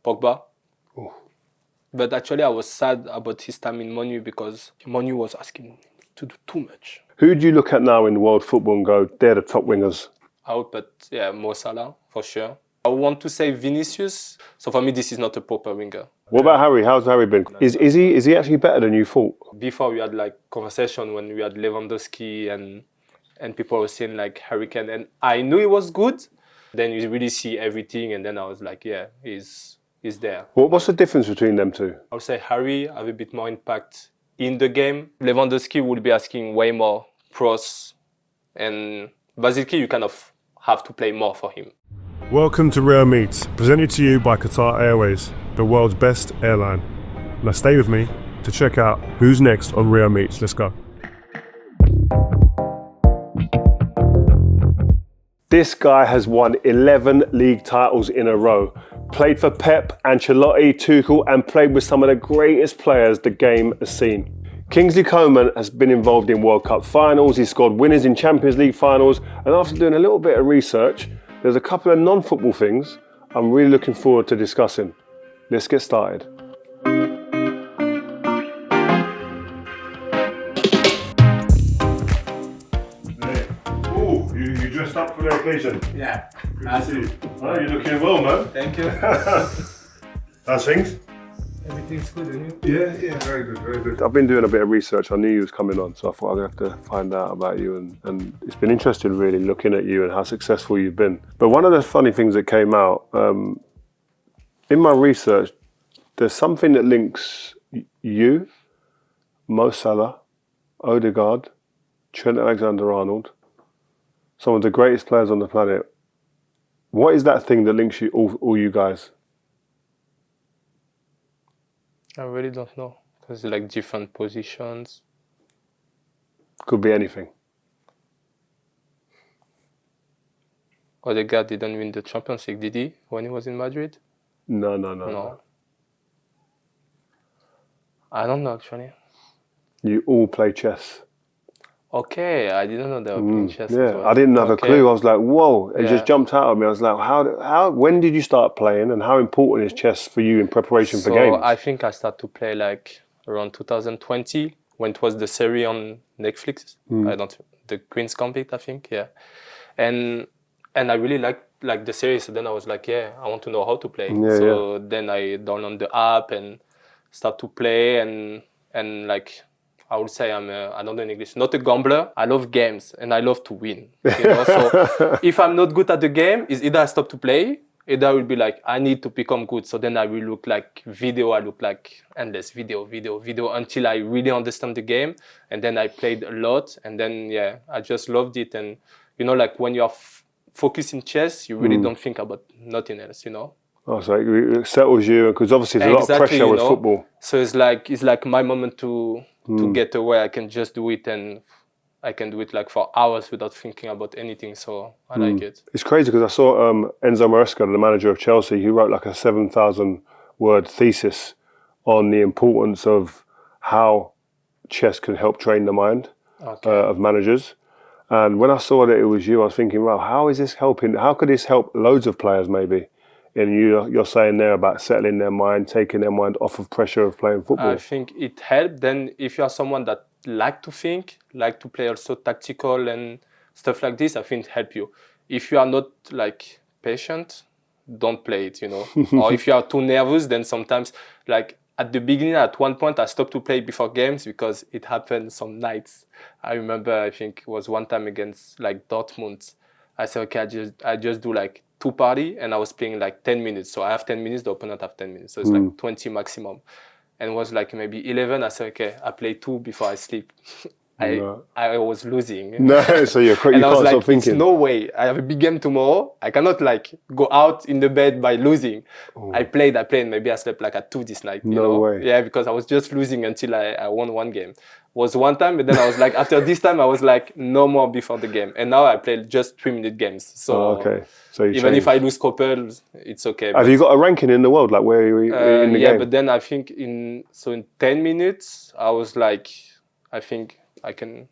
Pogba. Ooh. But actually, I was sad about his time in Manu because Manu was asking to do too much. Who do you look at now in world football and go, they're the top wingers? I would put, Mo Salah, for sure. I want to say Vinicius. So for me, this is not a proper winger. What about Harry? How's Harry been? Is he actually better than you thought? Before we had like conversation when we had Lewandowski and people were saying like Harry Kane, and I knew he was good. Then you really see everything, and then I was like, yeah, he's there. What's the difference between them two? I would say Harry have a bit more impact in the game. Lewandowski will be asking way more cross, and basically you kind of have to play more for him. Welcome to Real Meets, presented to you by Qatar Airways, the world's best airline. Now stay with me to check out who's next on Real Meets. Let's go. This guy has won 11 league titles in a row, played for Pep, Ancelotti, Tuchel, and played with some of the greatest players the game has seen. Kingsley Coman has been involved in World Cup finals, he's scored winners in Champions League finals, and after doing a little bit of research, there's a couple of non-football things I'm really looking forward to discussing. Let's get started. You dressed up for the occasion? Yeah. Good to see you. Oh, you're looking well, man. Thank you. How's things? Everything's good, and you? Yeah, very good, very good. I've been doing a bit of research. I knew you was coming on, so I thought I'd have to find out about you. And it's been interesting, really, looking at you and how successful you've been. But one of the funny things that came out, in my research, there's something that links you, Mo Salah, Odegaard, Trent Alexander-Arnold, some of the greatest players on the planet. What is that thing that links you, all you guys? I really don't know, because like different positions. Could be anything. Odegaard didn't win the Champions League, did he, when he was in Madrid? No. I don't know, actually. You all play chess. Okay, I didn't know they were playing chess. Yeah, as well. I didn't have a clue. I was like, whoa, it Yeah. just jumped out at me. I was like, when did you start playing, and how important is chess for you in preparation for games? I think I started to play like around 2020 when it was the series on Netflix. The Queen's Gambit, I think, yeah. And I really liked the series. So then I was like, yeah, I want to know how to play. Then I download the app and start to play and like. I would say I don't know in English, not a gambler. I love games and I love to win. You know? So if I'm not good at the game, it's either I stop to play, either I will be like, I need to become good. So then I will look like video. I look like endless video until I really understand the game. And then I played a lot. And then, yeah, I just loved it. And, you know, like when you're focused in chess, you really don't think about nothing else, you know? Oh, so it settles you, because obviously there's a lot of pressure with football. So it's like my moment to get away. I can just do it, and I can do it like for hours without thinking about anything. So I like it. It's crazy because I saw Enzo Maresca, the manager of Chelsea, who wrote like a 7,000 word thesis on the importance of how chess can help train the mind of managers. And when I saw that it was you, I was thinking, wow, how is this helping? How could this help loads of players maybe? And you're saying there about settling their mind, taking their mind off of pressure of playing football. I think it helped. Then if you are someone that like to think, like to play also tactical and stuff like this, I think it help you. If you are not like patient, don't play it, you know. Or if you are too nervous, then sometimes like at the beginning, at one point, I stopped to play before games because it happened some nights. I remember, I think it was one time against like Dortmund. I said, okay, I just do like 2 party, and I was playing like 10 minutes. So I have 10 minutes, the opponent have 10 minutes. So it's like 20 maximum. And it was like maybe 11. I said, okay, I play 2 before I sleep. I was losing. No, so you can't stop thinking. It's no way. I have a big game tomorrow. I cannot like go out in the bed by losing. I played. Maybe I slept like at 2 this night. You know? Way. Yeah, because I was just losing until I won one game. Was one time, but then I was like, after this time, I was like, no more before the game. And now I play just 3-minute games. So, so even if I lose couple, it's okay. Have you got a ranking in the world, like where are you in the game? Yeah, but then I think in 10 minutes, I was like, I think I'm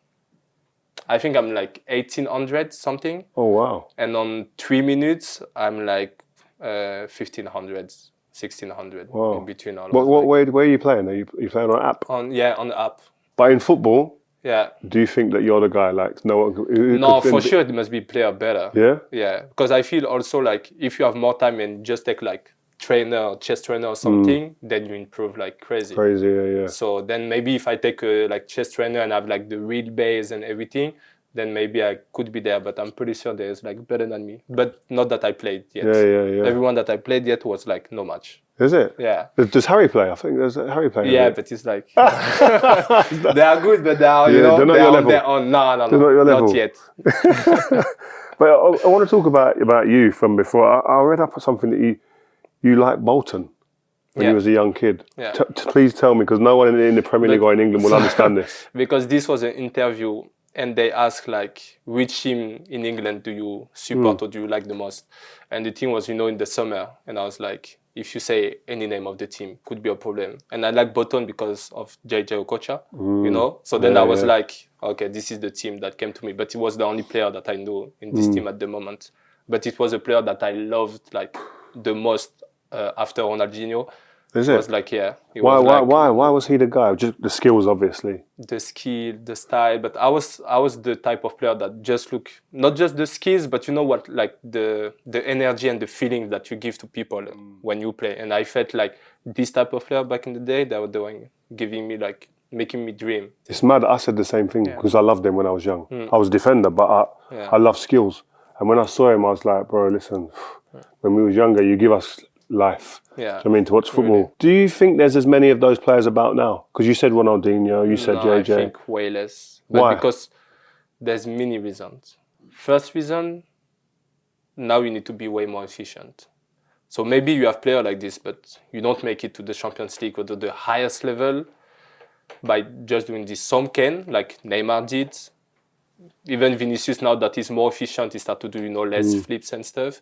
like 1800 something. Oh, wow. And on 3 minutes, I'm like 1500. 1,600 Wow. in between all What of us. where are you playing? Are you playing on an app? On the app. But in football, Yeah. do you think that you're the guy? Like no one. No, for sure it must be player better. Yeah. Yeah, because I feel also like if you have more time and just take like chess trainer or something, then you improve like crazy. Crazy, yeah. So then maybe if I take a like chess trainer and have like the real base and everything, then maybe I could be there. But I'm pretty sure there's like better than me. But not that I played yet. Yeah. Everyone that I played yet was like no match. Is it? Yeah. Does Harry play? I think there's Harry playing. Yeah, but it's like they are good, but they are Yeah, they're not they your are level. on their own. No, They're not your level. not yet. But I want to talk about you from before. I read up something that you liked Bolton when you was a young kid. Yeah. Please tell me, because no one in the Premier League or in England will understand this. Because this was an interview and they asked like which team in England do you support or do you like the most, and the team was in the summer, and I was like, if you say any name of the team could be a problem, and I like Bolton because of JJ Okocha, so then I was like, okay, this is the team that came to me, but he was the only player that I know in this team at the moment, but it was a player that I loved like the most after Ronaldinho. Is It it? was like, yeah. Why was he the guy? Just the skills, obviously. The skill, the style, but I was the type of player that just look not just the skills, but you know what, like the energy and the feeling that you give to people when you play. And I felt like this type of player back in the day, they were giving me like making me dream. It's mad. I said the same thing because I loved him when I was young. I was a defender, but I love skills. And when I saw him, I was like, bro, listen, when we was younger, you give us life. Yeah. I mean, to watch football. Really? Do you think there's as many of those players about now? Because you said Ronaldinho, you said JJ. I think way less. But Why? Because there's many reasons. First reason, now you need to be way more efficient. So maybe you have players like this, but you don't make it to the Champions League or to the highest level by just doing this. Some can, like Neymar did. Even Vinicius, now that he's more efficient, he starts to do less flips and stuff.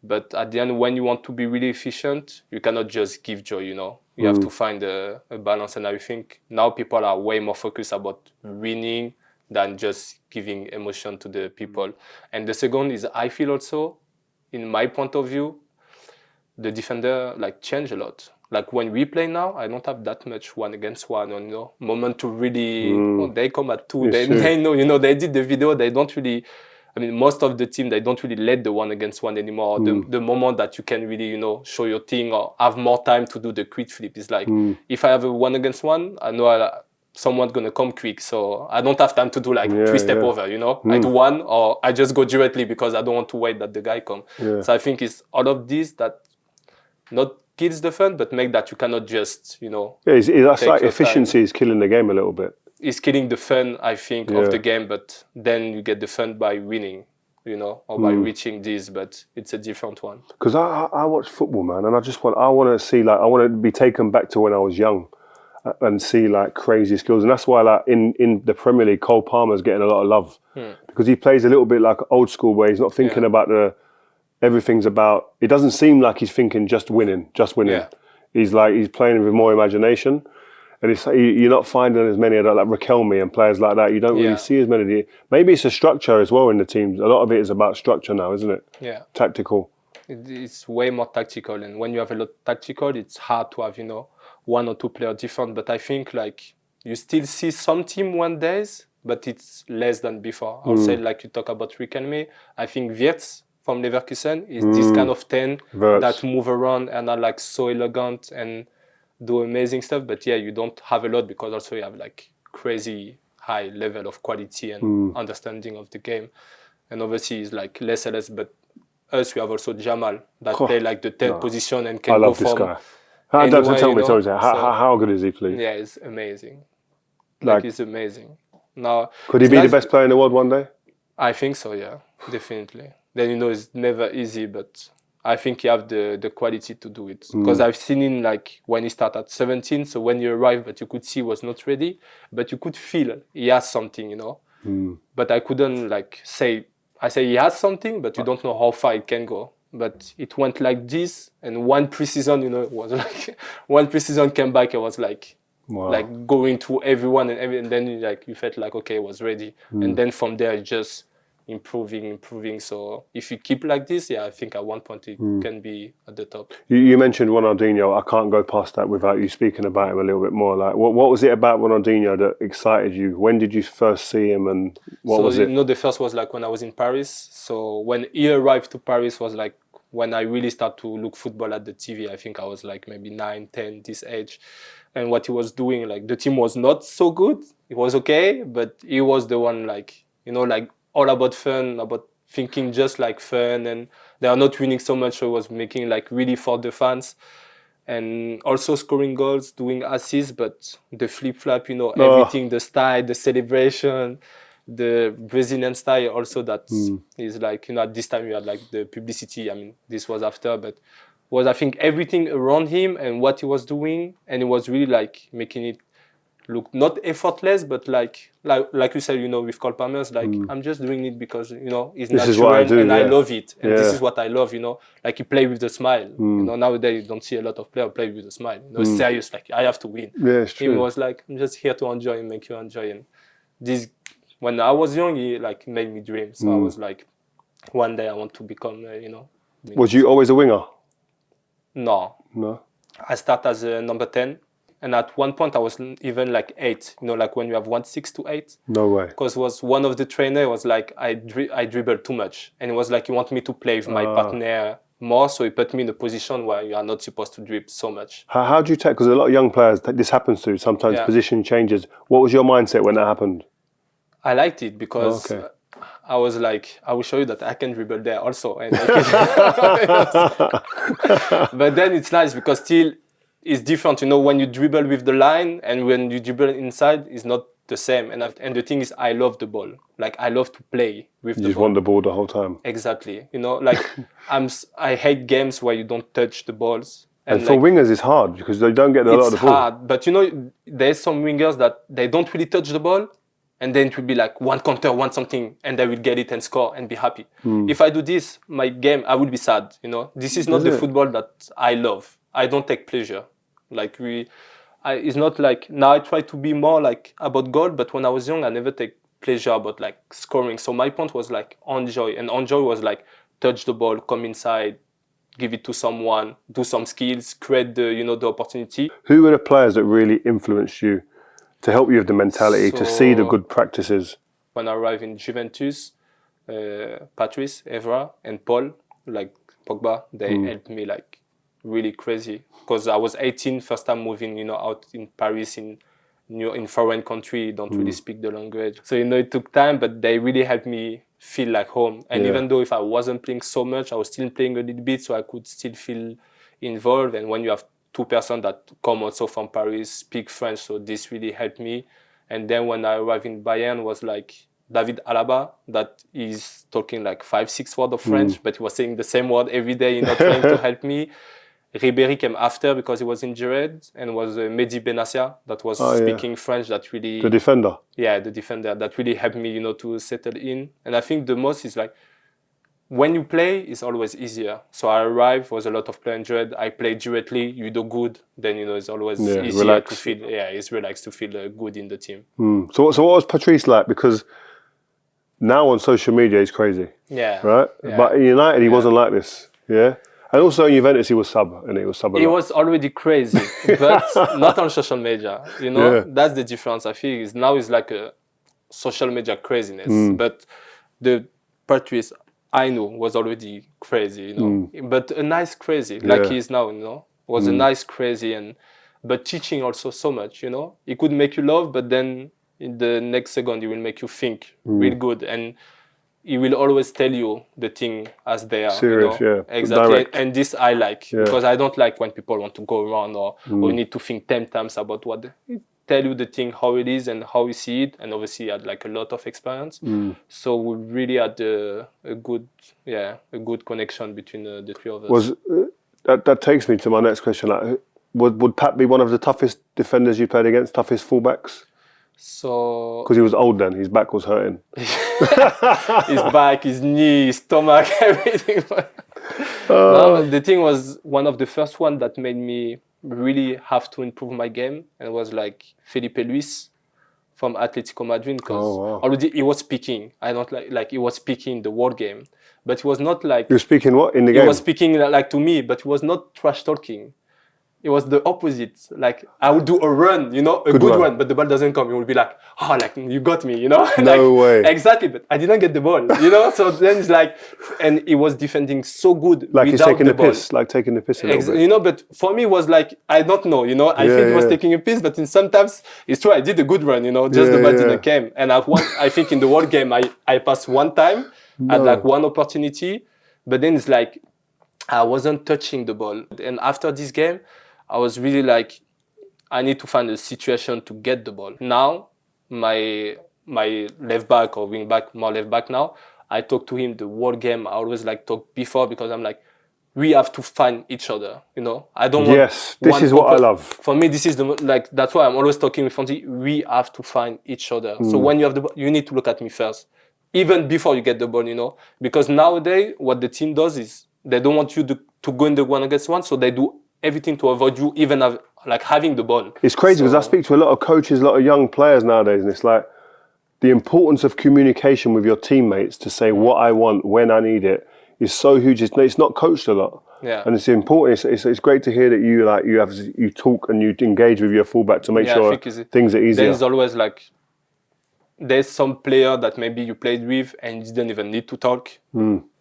But at the end, when you want to be really efficient, you cannot just give joy, You have to find a balance. And I think now people are way more focused about winning than just giving emotion to the people. And the second is, I feel also, in my point of view, the defender change a lot. Like when we play now, I don't have that much 1-against-1 or moment to really. They come at 2. They know. They did the video. They don't really. I mean, most of the team, they don't really let the 1-against-1 anymore. The moment that you can really, show your thing or have more time to do the quick flip is like, if I have a 1-against-1, I know someone's going to come quick. So I don't have time to do 3 step over, I do one or I just go directly because I don't want to wait that the guy come. Yeah. So I think it's all of this that not kills the fun, but make that you cannot just, Yeah, that's like efficiency is killing the game a little bit. It's killing the fun, I think, of the game, but then you get the fun by winning, or by reaching this, but it's a different one. Because I watch football, man, and I want to see, I want to be taken back to when I was young and see, crazy skills. And that's why, in the Premier League, Cole Palmer's getting a lot of love because he plays a little bit like old school where he's not thinking about everything's about, it doesn't seem like he's thinking just winning. Yeah. He's playing with more imagination. And you're not finding as many of that, like Raquelme and players like that. You don't really see as many. Maybe it's a structure as well in the teams. A lot of it is about structure now, isn't it? Yeah. Tactical. It's way more tactical. And when you have a lot tactical, it's hard to have, 1 or 2 players different. But I think you still see some team one days, but it's less than before. I'll say you talk about Raquelme. I think Wirtz from Leverkusen is this kind of 10 that move around and are so elegant and do amazing stuff, but you don't have a lot because also you have crazy high level of quality and understanding of the game, and obviously it's less and less. But us, we have also Jamal that play the 10th position and can I love go this from guy. anywhere, Tell me, how good is he, please? Yeah, it's amazing. It's amazing. Now, could he be the best player in the world one day? I think so. Yeah, definitely. Then it's never easy, but I think you have the quality to do it. Because I've seen him when he started at 17, so when he arrived, but you could see he was not ready, but you could feel he has something, But I couldn't say he has something, but you don't know how far it can go. But it went like this, and one preseason, it was one preseason came back, it was wow. Going through everyone and then you felt okay, it was ready. And then from there, it just improving. So if you keep like this, I think at one point it can be at the top. You mentioned Ronaldinho. I can't go past that without you speaking about him a little bit more. Like, what was it about Ronaldinho that excited you? When did you first see him, and what was it? The first was like when I was in Paris. So when he arrived to Paris was like when I really started to look football at the TV. I think I was like maybe 9, 10, this age. And what he was doing, like the team was not so good. It was okay, but he was the one like, like all about fun, about thinking just like fun. And they are not winning so much, so he was making like really for the fans. And also scoring goals, doing assists, but the flip-flop, everything, the style, the celebration, the Brazilian style also that is like, at this time you had like the publicity. I mean, this was after, but was I think everything around him and what he was doing, and it was really like making it look not effortless, but like you said, with Cole Palmer's, like I'm just doing it because it's natural and I love it, and this is what I love. Like you play with the smile. Nowadays you don't see a lot of players play with a smile. Serious, like I have to win. Yeah, it's true. Him was like I'm just here to enjoy and make you enjoy. And this, when I was young, he like made me dream. So I was like, one day I want to become. Was you always a winger? No. I started as a number 10. And at one point I was even like 8, like when you have 6 to 8. No way. Because was one of the trainer was like, I dribbled too much. And it was like, you want me to play with my partner more. So he put me in a position where you are not supposed to dribble so much. How do you take, because a lot of young players, this happens to, sometimes position changes. What was your mindset when that happened? I liked it because I was like, I will show you that I can dribble there also. And but then it's nice because still it's different, when you dribble with the line and when you dribble inside, it's not the same. And the thing is, I love the ball. Like I love to play with the ball. You just want the ball the whole time. Exactly. Like I hate games where you don't touch the balls. And for wingers, it's hard because they don't get a lot of the ball. It's hard, but there's some wingers that they don't really touch the ball. And then it will be like one counter, one something, and they will get it and score and be happy. If I do this, my game, I will be sad. This is not the football that I love. I don't take pleasure. Like it's not like now I try to be more like about goal, but when I was young, I never take pleasure about like scoring. So my point was like enjoy, and enjoy was like touch the ball, come inside, give it to someone, do some skills, create the the opportunity. Who were the players that really influenced you? To help you with the mentality, to see the good practices? When I arrived in Juventus, Patrice, Evra, and Paul, like Pogba, they helped me like really crazy. Because I was 18, first time moving, out in Paris, in foreign country, don't really speak the language. So, it took time, but they really helped me feel like home. And even though if I wasn't playing so much, I was still playing a little bit, so I could still feel involved. And when you have 2 persons that come also from Paris, speak French, so this really helped me. And then when I arrived in Bayern, was like David Alaba, that is talking like 5-6 words of French, but he was saying the same word every day, trying to help me. Ribéry came after because he was injured, and was Mehdi Benassia that was speaking French, that really... The defender? Yeah, the defender, that really helped me, to settle in. And I think the most is like, when you play, it's always easier. So I arrived, was a lot of players injured. I played directly, you do good, then it's always easier to feel. Yeah, it's relaxed to feel good in the team. So what was Patrice like? Because now on social media, he's crazy. Yeah. Right? Yeah. But in United, he wasn't like this. Yeah. And also in Juventus, he was sub, and he was sub a lot. He was already crazy, but not on social media. That's the difference. I feel is now it's like a social media craziness, but the Patrice I know was already crazy, but a nice crazy, like he is now, was a nice crazy, but teaching also so much, He could make you love, but then in the next second, he will make you think real good, and he will always tell you the thing as they are. Serious, exactly. Direct. And this I like, because I don't like when people want to go around or need to think 10 times about what they tell you the thing, how it is and how you see it. And obviously he had like a lot of experience. So we really had a good connection between the three of us. That takes me to my next question. Like, would Pat be one of the toughest defenders you played against, toughest fullbacks? So because he was old then, his back was hurting. His back, his knee, his stomach, everything. No, the thing was one of the first one that made me really have to improve my game, and it was like Felipe Luis. from Atletico Madrid because Oh, wow. already he was speaking. I don't like he was speaking the word game, but he was not like You were speaking what in the he game? was speaking like to me, but he was not trash talking. It was the opposite. Like I would do a run, a good run, but the ball doesn't come. You will be like, oh, like you got me, No like, way. Exactly, but I didn't get the ball, So then it's like, and he was defending so good. Like he's without taking the ball. piss, like taking the piss a little bit. But for me it was like, I don't know, I think he was taking a piss, but sometimes it's true, I did a good run, just the ball didn't come. And I think in the world game, I passed one time, had like one opportunity, but then it's like, I wasn't touching the ball. And after this game, I was really like, I need to find a situation to get the ball. Now, my left back or wing back, more left back now, I talk to him the whole game. I always like talk before because I'm like, we have to find each other, I don't want... Yes, this is what I love. For me, this is that's why I'm always talking with Fonzie. We have to find each other. So when you have the ball, you need to look at me first. Even before you get the ball, Because nowadays, what the team does is, they don't want you to go in the one against one, so they do everything to avoid you even having the ball. It's crazy because I speak to a lot of coaches, a lot of young players nowadays, and it's like the importance of communication with your teammates to say what I want, when I need it, is so huge. It's not coached a lot. Yeah. And it's important. It's great to hear that you talk and you engage with your fullback to make sure things are easier. There's always there's some player that maybe you played with and you didn't even need to talk.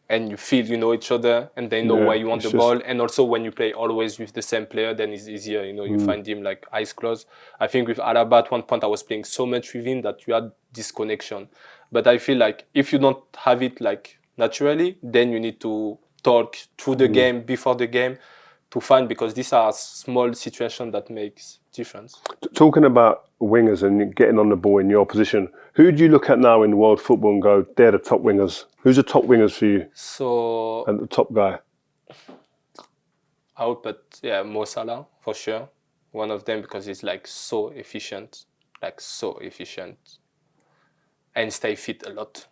And you feel you know each other and they know where you want the ball. And also when you play always with the same player, then it's easier, you find him like eyes closed. I think with Alaba at one point I was playing so much with him that you had this connection. But I feel like if you don't have it like naturally, then you need to talk through the game, before the game, to find, because these are small situations that makes difference. Talking about wingers and getting on the ball in your position, who do you look at now in world football and go, they're the top wingers? Who's the top wingers for you? And the top guy? I would put, Mo Salah, for sure. One of them, because he's so efficient. And stay fit a lot,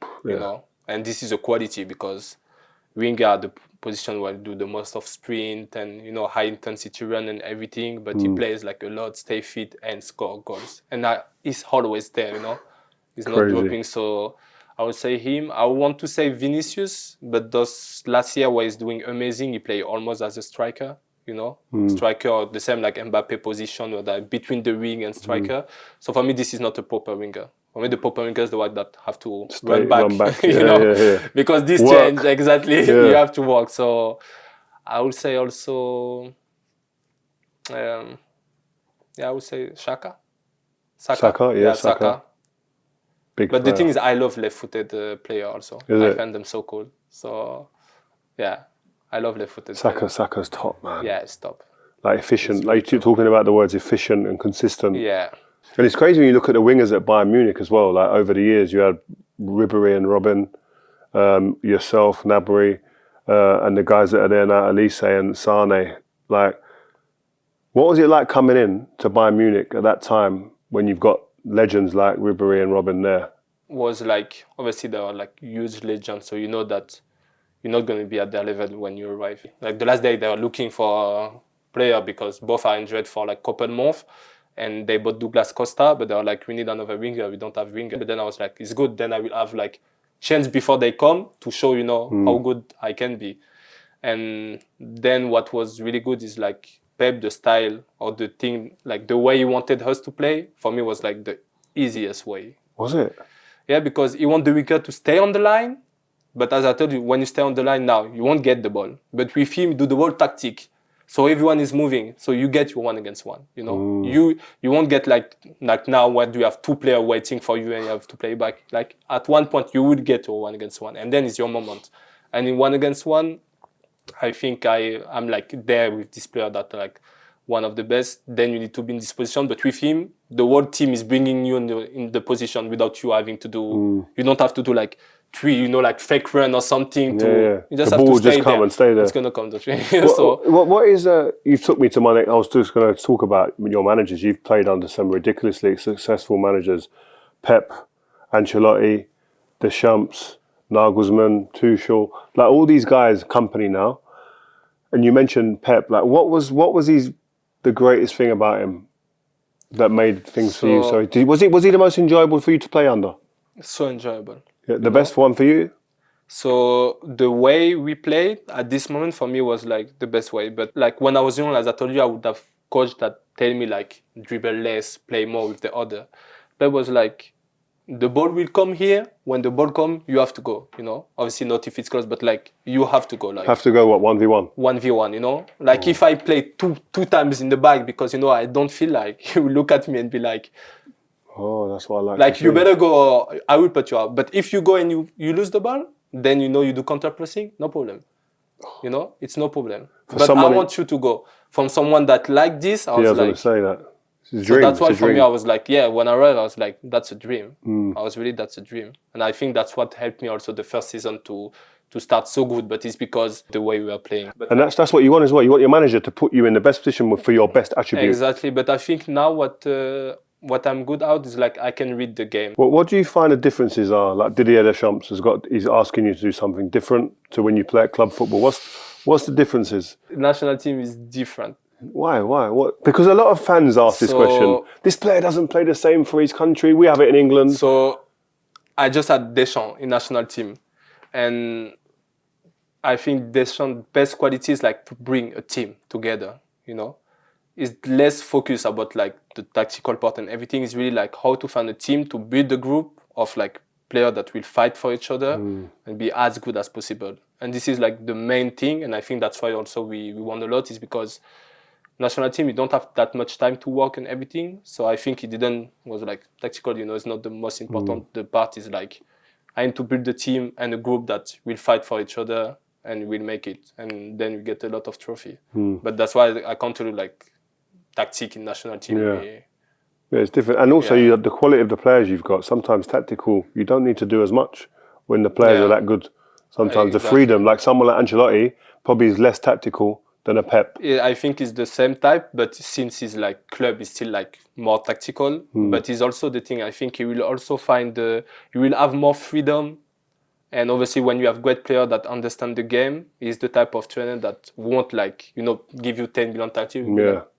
And this is a quality because winger are the position where you do the most of sprint and, high intensity run and everything. But he plays a lot, stay fit and score goals. And he's always there, He's not dropping, so I would say him. I want to say Vinicius, but those last year where he's doing amazing, he played almost as a striker, Striker, or the same like Mbappe position, or that between the wing and striker. So for me, this is not a proper winger. For me, the proper winger is the one that have to run back. Because this change, exactly, you have to work. So I would say also, I would say Saka. Saka. But the thing is, I love left-footed player also. I find them so cool. So, I love left-footed. Saka's top, man. Yeah, it's top. Like efficient. Like you're talking about the words efficient and consistent. Yeah. And it's crazy when you look at the wingers at Bayern Munich as well. Like over the years, you had Ribéry and Robben, yourself, Gnabry, and the guys that are there now, Elise and Sane. Like, what was it like coming in to Bayern Munich at that time when you've got legends like Ribéry and Robben there? Was obviously they were huge legends, so you know that you're not going to be at their level when you arrive. The last day they were looking for a player because both are injured for a couple months, and they bought Douglas Costa, but they were we need another winger, we don't have winger. But then I was it's good, then I will have chance before they come to show how good I can be. And then what was really good is Pep, the style or the thing, the way he wanted us to play, for me was the easiest way. Was it? Yeah, because he want the winger to stay on the line, but as I told you, when you stay on the line now, you won't get the ball. But with him, do the whole tactic. So everyone is moving, so you get your one against one. You won't get like now where you have two players waiting for you and you have to play back. At one point, you would get your one against one, and then it's your moment. And in one against one, I think I'm there with this player that one of the best. Then you need to be in this position. But with him, the whole team is bringing you in the position without you having to do. You don't have to do three, fake run or something. You just the have ball to stay just come there. And stay there. It's gonna come. What is you took me to my next? I was just going to talk about your managers. You've played under some ridiculously successful managers: Pep, Ancelotti, Deschamps, Nagelsmann, Tuchel, all these guys, Kompany now. And you mentioned Pep. What was the greatest thing about him? that made things for you? Sorry, was he the most enjoyable for you to play under? So enjoyable. Yeah, the best one for you? So the way we played at this moment for me was like the best way. But like when I was young, as I told you, I would have coach that tell me like dribble less, play more with the other. But it was like the ball will come here. When the ball come, you have to go. You know, obviously not if it's close, but like you have to go. Like have to go what 1v1? 1v1. You know, like if I play two times in the back because I don't feel like you will look at me and be like. Oh, that's what I like. Like you better go. Or I will put you out. But if you go and you lose the ball. Then you do counter pressing, no problem. It's no problem. But I want you to go from someone that like this. I was going to say that. It's a so dream. that's why for me I was like, yeah. When I read, I was like, that's a dream. That's a dream, and I think that's what helped me also the first season to start so good. But it's because the way we are playing. And that's what you want as well. You want your manager to put you in the best position for your best attribute. Exactly. But I think now what I'm good at is like I can read the game. What do you find the differences are? Like Didier Deschamps he's asking you to do something different to when you play at club football. What's the differences? The national team is different. Why? What? Because a lot of fans ask this question. This player doesn't play the same for his country. We have it in England. So I just had Deschamps in national team, and I think Deschamps' best quality is like to bring a team together. Is less focused about like the tactical part and everything. Is really like how to find a team to build a group of like players that will fight for each other and be as good as possible. And this is like the main thing. And I think that's why also we won a lot is because national team, you don't have that much time to work and everything. So I think was like tactical, it's not the most important. The part is like, I need to build a team and a group that will fight for each other and will make it. And then we get a lot of trophy. But that's why I can't do like, tactic in national team. Yeah, it's different. And also you have the quality of the players you've got. Sometimes tactical, you don't need to do as much when the players are that good. Sometimes the freedom, like someone like Ancelotti, probably is less tactical than a Pep. Yeah, I think he's the same type, but since he's like club, he's still like more tactical. But he's also the thing, I think he will also he will have more freedom. And obviously when you have great players that understand the game, he's the type of trainer that won't like, give you 10 million tactics.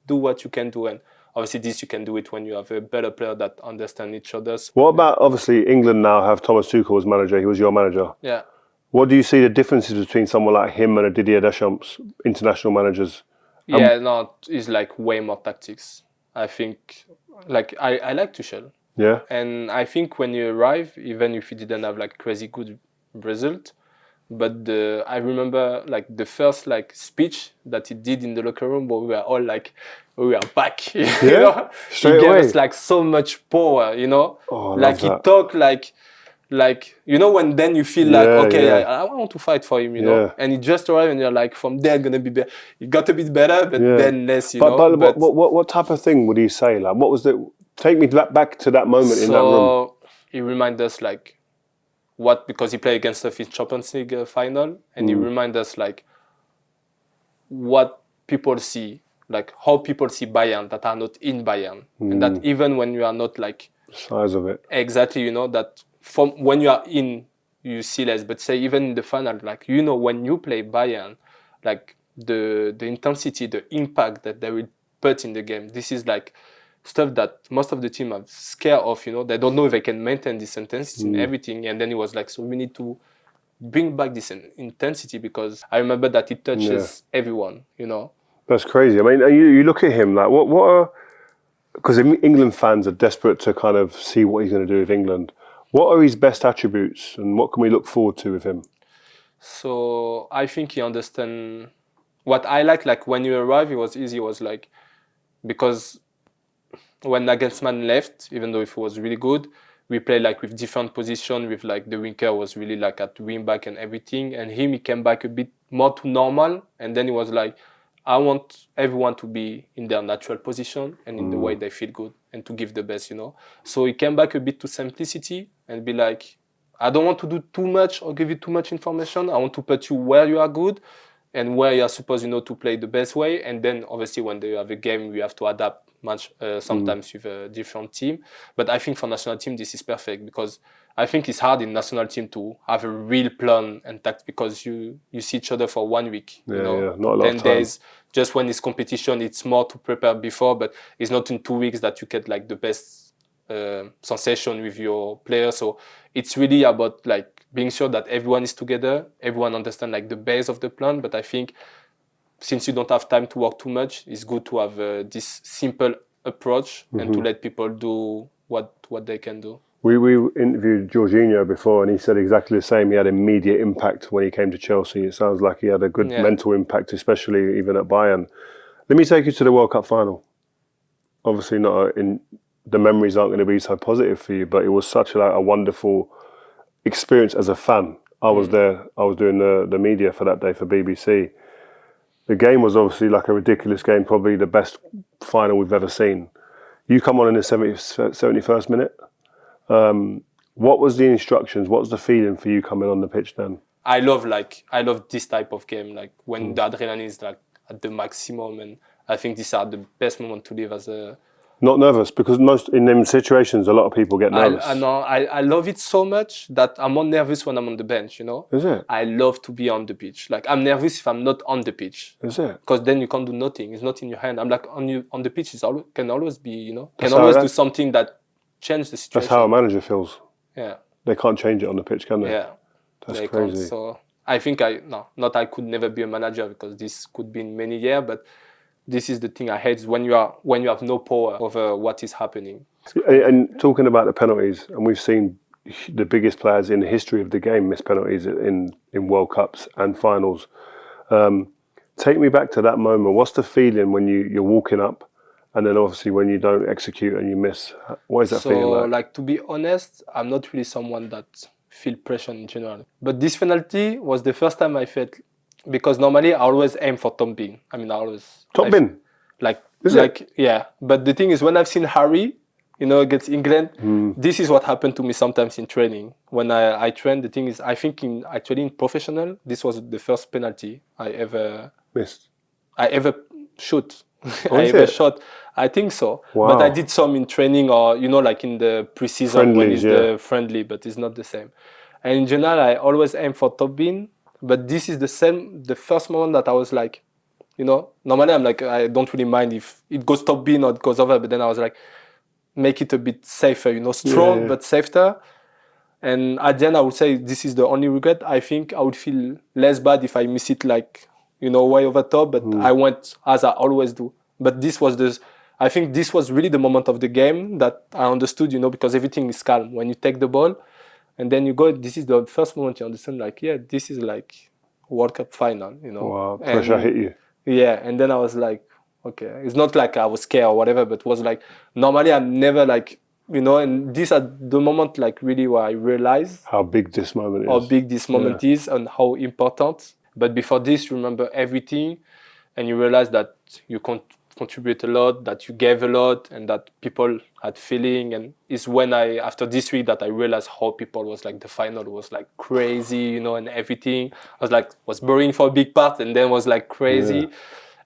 Do what you can do, and obviously this you can do it when you have a better player that understand each other. What about obviously England now have Thomas Tuchel as manager? He was your manager. Yeah. What do you see the differences between someone like him and a Didier Deschamps, international managers? It's like way more tactics. I think, like I like Tuchel. Yeah. And I think when you arrive, even if you didn't have like crazy good result, but I remember like the first like speech that he did in the locker room, where we were all like, we are back. Straight he gave away. us like so much power. Oh, like he talked like when then you feel like I want to fight for him. And he just arrived, and you're like, from there gonna be better. He got a bit better, but then less. But what type of thing would he say? Like, what was take me back to that moment in that room. So he reminds us like. Because he played against us in Champions League final, and he reminds us like what people see, like how people see Bayern that are not in Bayern, and that even when you are not like the size of it exactly, that from when you are in, you see less. But say even in the final, like when you play Bayern, like the intensity, the impact that they will put in the game. This is like. Stuff that most of the team are scared of, they don't know if they can maintain this intensity and everything. And then it was like, so we need to bring back this intensity because I remember that it touches everyone, That's crazy. I mean, you look at him, like what are, because England fans are desperate to kind of see what he's going to do with England. What are his best attributes and what can we look forward to with him? So I think he understands what I like when you arrive, it was easy, was like, because when Nagelsmann left, even though it was really good, we played like with different position, with like the winger was really like at wing back and everything. And he came back a bit more to normal. And then he was like, I want everyone to be in their natural position and in the way they feel good and to give the best, So he came back a bit to simplicity and be like, I don't want to do too much or give you too much information. I want to put you where you are good and where you're supposed, to play the best way. And then obviously when you have a game, you have to adapt much sometimes with a different team. But I think for national team, this is perfect, because I think it's hard in national team to have a real plan and tact, because you see each other for 1 week. Not a lot 10 of time. days. Just when it's competition, it's more to prepare before, but it's not in 2 weeks that you get like the best sensation with your players. So it's really about like being sure that everyone is together, everyone understands like the base of the plan. But I think since you don't have time to work too much, it's good to have this simple approach and to let people do what they can do. We interviewed Jorginho before, and he said exactly the same. He had immediate impact when he came to Chelsea. It sounds like he had a good mental impact, especially even at Bayern. Let me take you to the World Cup final. Obviously, the memories aren't going to be so positive for you, but it was such a wonderful experience as a fan. I was there. I was doing the media for that day for BBC. The game was obviously like a ridiculous game, probably the best final we've ever seen. You come on in the 71st minute. What was the instructions? What was the feeling for you coming on the pitch then? I love this type of game, like when the adrenaline is like at the maximum, and I think these are the best moments to live as a. Not nervous, because most in them situations, a lot of people get nervous. I love it so much that I'm more nervous when I'm on the bench. Is it? I love to be on the pitch. Like I'm nervous if I'm not on the pitch. Is it? Because then you can't do nothing. It's not in your hand. I'm like on the pitch. Can always be can always do something that change the situation. That's how a manager feels. Yeah. They can't change it on the pitch, can they? Yeah. That's they crazy. Can't. So I think I could never be a manager, because this could be in many years, but this is the thing I hate, is when you have no power over what is happening. And talking about the penalties, and we've seen the biggest players in the history of the game miss penalties in World Cups and finals. Take me back to that moment. What's the feeling when you're walking up, and then obviously when you don't execute and you miss? What is that feeling like? So, like, to be honest, I'm not really someone that feel pressure in general. But this penalty was the first time I felt, because normally I always aim for top bin. I mean, top bin? Yeah. But the thing is, when I've seen Harry, against England, this is what happened to me sometimes in training. When I train, the thing is, I think in professional, this was the first penalty I ever missed. I ever shoot. Oh, I ever shot. I think so. Wow. But I did some in training, or like in the preseason when it's the friendly, but it's not the same. And in general, I always aim for top bin. But this is the first moment that I was like, normally I'm like, I don't really mind if it goes top bin or it goes over, but then I was like, make it a bit safer, strong but safer. And at the end, I would say this is the only regret. I think I would feel less bad if I miss it like, way over top, but I went as I always do. But I think this was really the moment of the game that I understood, because everything is calm. When you take the ball and then you go, this is the first moment you understand, like, this is like World Cup final, Wow, pressure hit you. Yeah, and then I was like, okay. It's not like I was scared or whatever, but it was like, normally I'm never like, and this at the moment, like really where I realized how big this moment is and how important. But before this, you remember everything, and you realize that you contribute a lot, that you gave a lot, and that people had feeling. And it's when after this week, that I realized how people was like, the final was like crazy, and everything. I was like, was boring for a big part, and then was like crazy.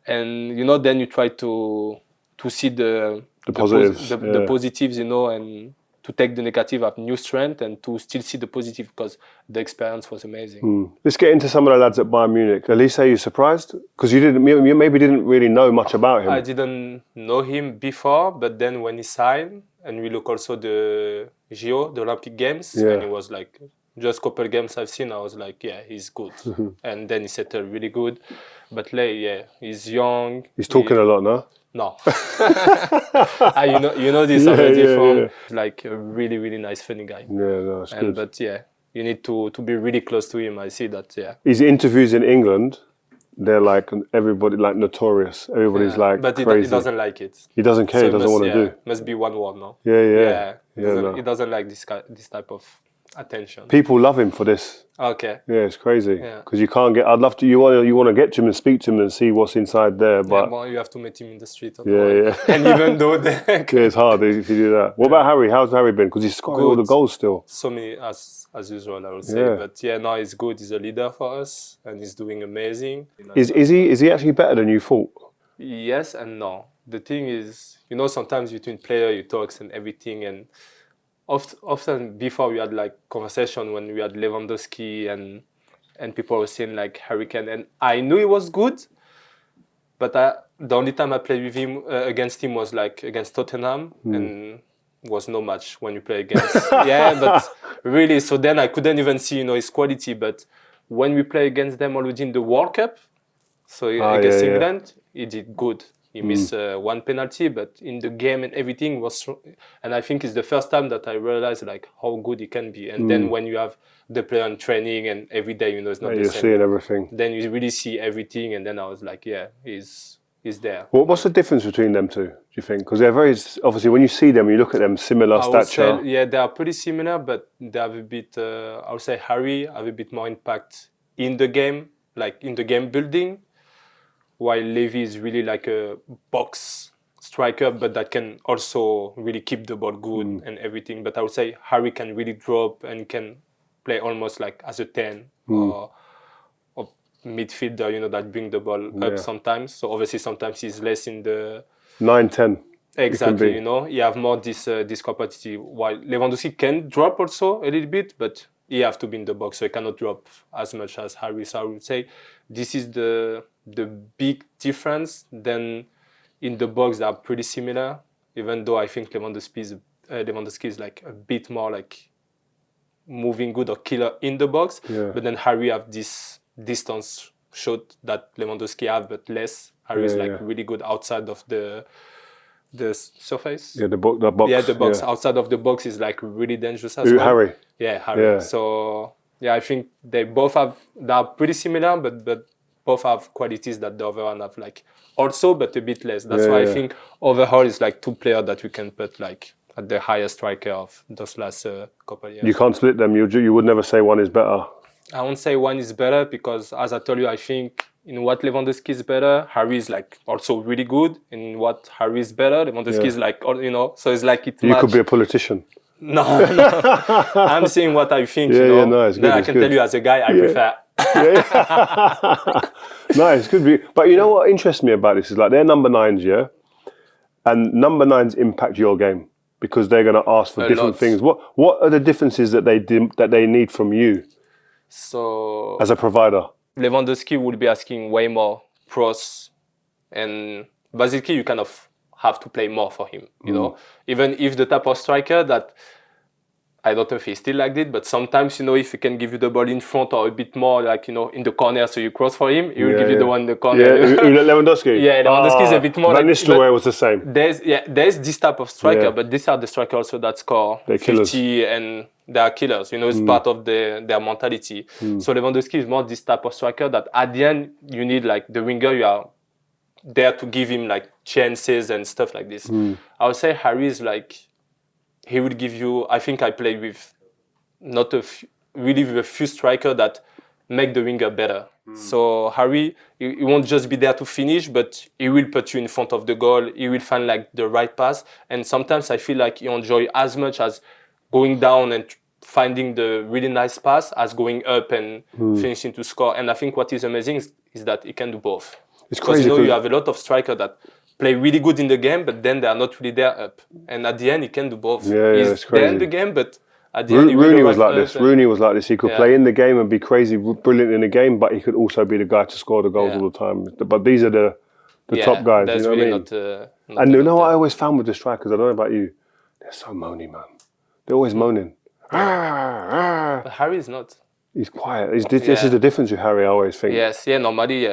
Yeah. And then you try to see the positives, the positives, and to take the negative of new strength and to still see the positive, because the experience was amazing. Let's get into some of the lads at Bayern Munich. Elise, are you surprised? Because you maybe didn't really know much about him. I didn't know him before, but then when he signed, and we look also the JO, the Olympic Games, and it was like, just a couple of games I've seen, I was like, he's good. And then he settled really good. But he's young. He's talking a lot now. No. you know this already from like a really, really nice, funny guy. Yeah, no, it's good. But you need to be really close to him. I see that, His interviews in England, they're like, everybody like notorious. Everybody's like but crazy. He doesn't like it. He doesn't care, he doesn't want to do. Must be one word, no? Yeah. He doesn't like this type of attention. People love him for this. Okay. Yeah, it's crazy. Yeah. Because you can't get. I'd love to. You want to get to him and speak to him and see what's inside there, but Yeah, well, you have to meet him in the street. yeah. And even though Yeah, it's hard if you do that. What about Harry? How's Harry been? Because he's scoring all the goals still. So many as usual, I would say. Yeah. But yeah, no, he's good. He's a leader for us, and he's doing amazing. Is he actually better than you thought? Yes and no. The thing is, sometimes between player you talks and everything, and often before we had like conversation when we had Lewandowski and people were saying like Harry Kane, and I knew he was good, but the only time I played with him against him was like against Tottenham, and was no match when you play against. Yeah, but really, so then I couldn't even see his quality. But when we play against them already in the World Cup, so against England, he did good. He missed one penalty, but in the game and everything was, and I think it's the first time that I realized like how good he can be. And then when you have the player in training and every day, it's not the You're same. seeing everything. Then you really see everything, and then I was like, yeah, he's there. What's the difference between them two? Do you think? Because they're very obviously when you see them, you look at them similar stature. Yeah, they are pretty similar, but they have a bit. I would say Harry have a bit more impact in the game, like in the game building. While Levy is really like a box striker, but that can also really keep the ball good and everything. But I would say Harry can really drop and can play almost like as a 10 or midfielder, that bring the ball up sometimes. So obviously sometimes he's less in the 9-10. Exactly, you have more this capacity. While Lewandowski can drop also a little bit, but he have to be in the box, so he cannot drop as much as Harry. So I would say this is the big difference. Then in the box they are pretty similar, even though I think Lewandowski is like a bit more like moving good or killer in the box. Yeah. But then Harry have this distance shot that Lewandowski have, but less. Harry is really good outside of the surface. Yeah, the box. Yeah, the box. Outside of the box is like really dangerous as well. Harry. Yeah, Harry. Yeah. So yeah, I think they are pretty similar, but both have qualities that the other one have like also, but a bit less. That's why I think overall it's like two players that we can put like at the highest striker of those last couple of years. You can't split them. You would never say one is better. I won't say one is better because, as I told you, I think in what Lewandowski is better, Harry is like also really good. In what Harry is better, Lewandowski is like, so it's like it. You could be a politician. No. I'm saying what I think. Yeah, no, it's good. Then I can tell you as a guy, I prefer. No, it's good. But you know what interests me about this is like they're number 9s, yeah, and number 9s impact your game because they're going to ask for different things. What are the differences that they need from you? So as a provider, Lewandowski will be asking way more cross, and basically you kind of have to play more for him. Even if the type of striker that I don't know if he's still like this, but sometimes if he can give you the ball in front or a bit more like in the corner, so you cross for him, he will give you the one in the corner. Yeah, Lewandowski. Yeah, Lewandowski is a bit more. Van Nistelrooy was the same. There's this type of striker, but these are the strikers also that score 50 and they are killers. It's part of their mentality. So Lewandowski is more this type of striker that at the end you need like the winger. You are there to give him like chances and stuff like this. I would say Harry is like. He would give you. I think I played with not really with a few strikers that make the winger better. So Harry, he won't just be there to finish, but he will put you in front of the goal. He will find like the right pass. And sometimes I feel like he enjoy as much as going down and finding the really nice pass as going up and finishing to score. And I think what is amazing is that he can do both. It's crazy. Because you have a lot of strikers that play really good in the game, but then they are not really there up. And at the end, he can do both. He's it's crazy. There in the game, but at the end, Rooney was like this. Rooney was like this. He could play in the game and be crazy, brilliant in the game, but he could also be the guy to score the goals all the time. But these are the top guys. That's you know really what I mean? not and you know what I always found with the strikers, I don't know about you, they're so moany, man. They're always moaning. But Harry is not. He's quiet. This is the difference with Harry, I always think. Yes, normally,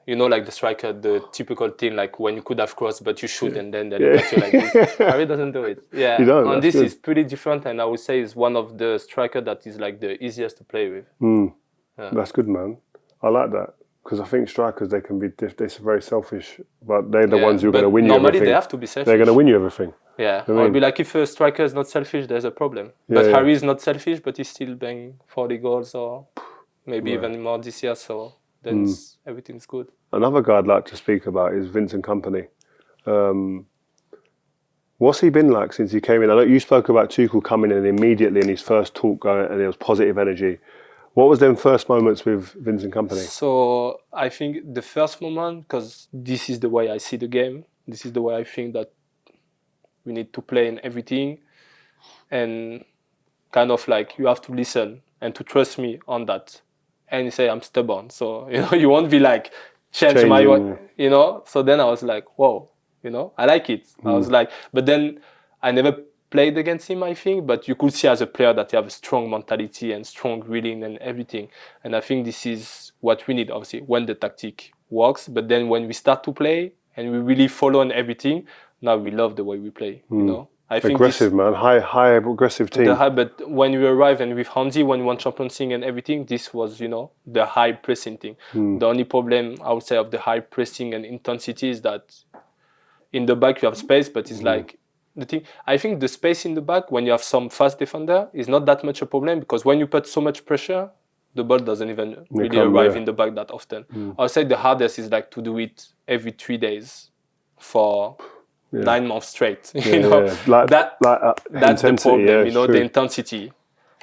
like the striker, the typical thing, like when you could have crossed, but you shoot and then they look at you like this. Harry doesn't do it. Yeah, and this is pretty different, and I would say is one of the striker that is like the easiest to play with. That's good, man. I like that. Because I think strikers, they can be they're very selfish, but they're the ones who are going to win you everything. Normally they have to be selfish. They're going to win you everything. Yeah, I I'll mean- be like, if a striker is not selfish, there's a problem. Yeah, But yeah. Harry is not selfish, but he's still banging 40 goals or maybe Right. even more this year. So then everything's good. Another guy I'd like to speak about is Vincent Kompany. What's he been like since he came in? I know you spoke about Tuchel coming in immediately in his first talk, and there was positive energy. What was them first moments with Vincent Kompany? So I think the first moment, because this is the way I see the game, this is the way I think that we need to play in everything, and kind of like you have to listen and to trust me on that. And he say I'm stubborn, so you won't be like change my Changing. So then I was like, whoa, I like it. I was like, but then I never played against him, I think, but you could see as a player that you have a strong mentality and strong reading and everything. And I think this is what we need, obviously, when the tactic works. But then when we start to play and we really follow on everything, now we love the way we play, I think Aggressive, man. High aggressive team. But when we arrived and with Hansi, when we won Champions League and everything, this was, the high pressing thing. The only problem, I would say, of the high pressing and intensity is that in the back you have space, but it's like the thing. I think the space in the back, when you have some fast defender, is not that much a problem, because when you put so much pressure, the ball doesn't even really arrive in the back that often. I would say the hardest is like to do it every 3 days for 9 months straight. Like, that's the problem. true. The intensity.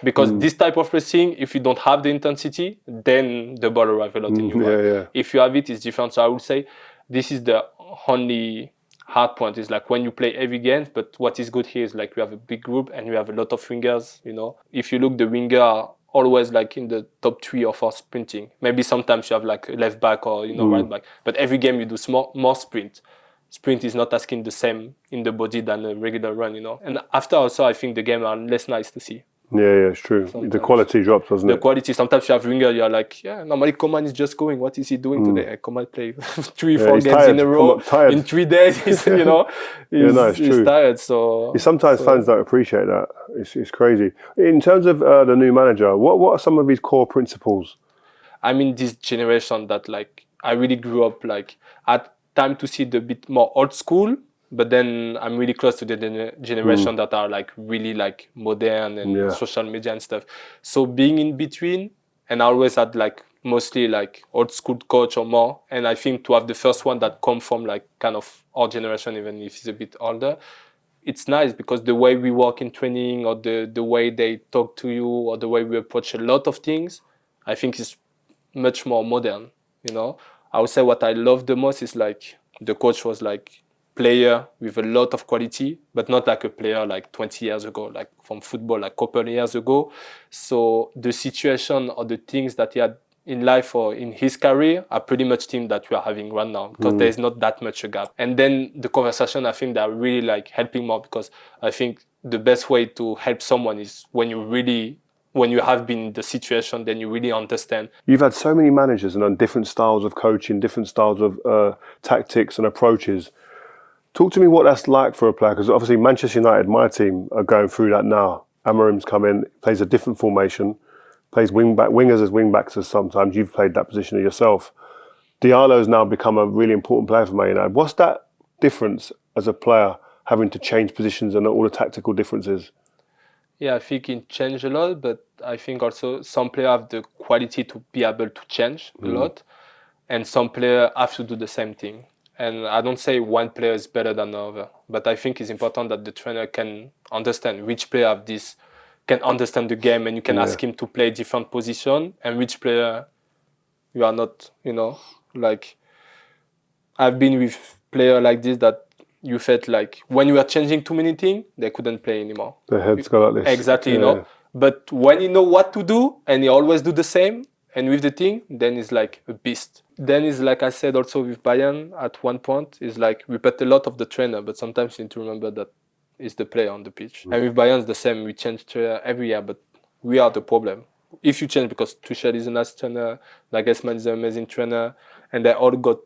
Because this type of pressing, if you don't have the intensity, then the ball arrives a lot in your back. If you have it, it's different. So I would say this is the only hard point, is like when you play every game. But what is good here is like we have a big group and we have a lot of wingers. If you look, the winger are always like in the top 3 or 4 sprinting. Maybe sometimes you have like a left back or right back. But every game you do more sprint. Sprint is not asking the same in the body than a regular run. And after also, I think the game are less nice to see. Yeah, it's true. Sometimes. The quality drops, doesn't it? The quality. Sometimes you have winger, you're like, normally Coman is just going. What is he doing today? Coman play 3-4 games tired. in a row in 3 days. He's tired. So sometimes fans don't appreciate that. It's crazy. In terms of the new manager, what are some of his core principles? I mean, this generation that like I really grew up like at time to see the bit more old school. But then I'm really close to the generation that are like really like modern and social media and stuff. So being in between, and I always had like mostly like old school coach or more. And I think to have the first one that come from like kind of our generation, even if he's a bit older, it's nice because the way we work in training or the way they talk to you or the way we approach a lot of things, I think is much more modern. I would say what I love the most is like the coach was like player with a lot of quality, but not like a player like 20 years ago, like from football, like a couple of years ago. So the situation or the things that he had in life or in his career are pretty much things that we are having right now, because there's not that much a gap. And then the conversation, I think, that are really like helping more, because I think the best way to help someone is when you have been in the situation, then you really understand. You've had so many managers and on different styles of coaching, different styles of tactics and approaches. Talk to me what that's like for a player, because obviously Manchester United, my team, are going through that now. Amorim's come in, plays a different formation, plays wingers as wing-backs as sometimes. You've played that position yourself. Diallo's now become a really important player for Man United. What's that difference as a player, having to change positions and all the tactical differences? Yeah, I think it changed a lot, but I think also some players have the quality to be able to change a lot, and some players have to do the same thing. And I don't say one player is better than another, but I think it's important that the trainer can understand which player have this, can understand the game, and you can ask him to play different position, and which player you are not, like I've been with players like this that you felt like when you are changing too many things, they couldn't play anymore. Their heads go like this. Exactly, But when you know what to do and you always do the same, and with the thing, then it's like a beast. Then it's like I said also with Bayern at one point, it's like we put a lot of the trainer, but sometimes you need to remember that it's the player on the pitch. And with Bayern it's the same, we change trainer every year, but we are the problem. If you change, because Tuchel is a nice trainer, Nagelsmann is an amazing trainer, and they all got